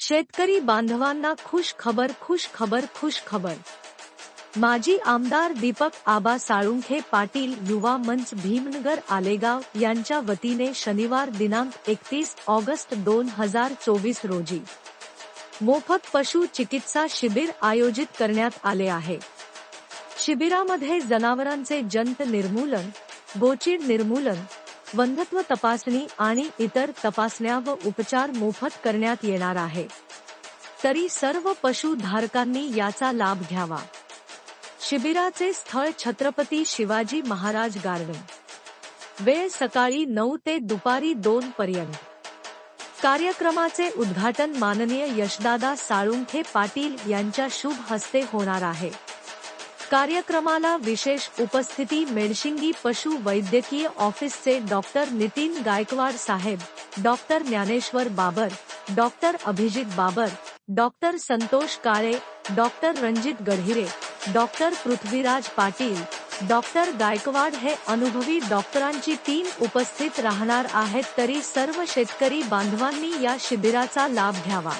शेतकरी बांधवांना खुश खबर, खुश खबर, खुश खबर। माजी आमदार दीपक आबा साळुंखे पाटील युवा मंच भीमनगर आलेगाव यांच्या वतीने शनिवार दिनांक 31 ऑगस्ट 2024 रोजी मोफत पशु चिकित्सा शिबिर आयोजित करण्यात आले आहे। शिबिरामध्ये जनावरांचे जंत निर्मूलन, गोचीड निर्मूलन, वंध्यत्व तपासणी आणि इतर तपासण्या व उपचार मोफत करण्यात येणार आहे। तरी सर्व पशु धारकांनी याचा लाभ घ्यावा। शिबिराचे स्थळ छत्रपती शिवाजी महाराज गार्डन। वेळ सकाळी 9 ते दुपारी 2 पर्यंत। कार्यक्रमाचे उद्घाटन माननीय यशदादा साळुंखे पाटील यांच्या शुभ हस्ते होणार आहे। कार्यक्रमाला विशेष उपस्थिती मेडशिंगी पशु वैद्यकीय ऑफिसचे डॉक्टर नितीन गायकवाड साहेब, doctor Dnyaneshwar Babar, doctor Abhijit Babar, doctor Santosh Kale, doctor Ranjit Gadhire, doctor Prithviraj Patil, doctor Gaikwad हे अनुभवी डॉक्टरांची टीम उपस्थित राहणार आहेत। तरी सर्व शेतकरी बांधवांनी या शिबिराचा लाभ घ्यावा।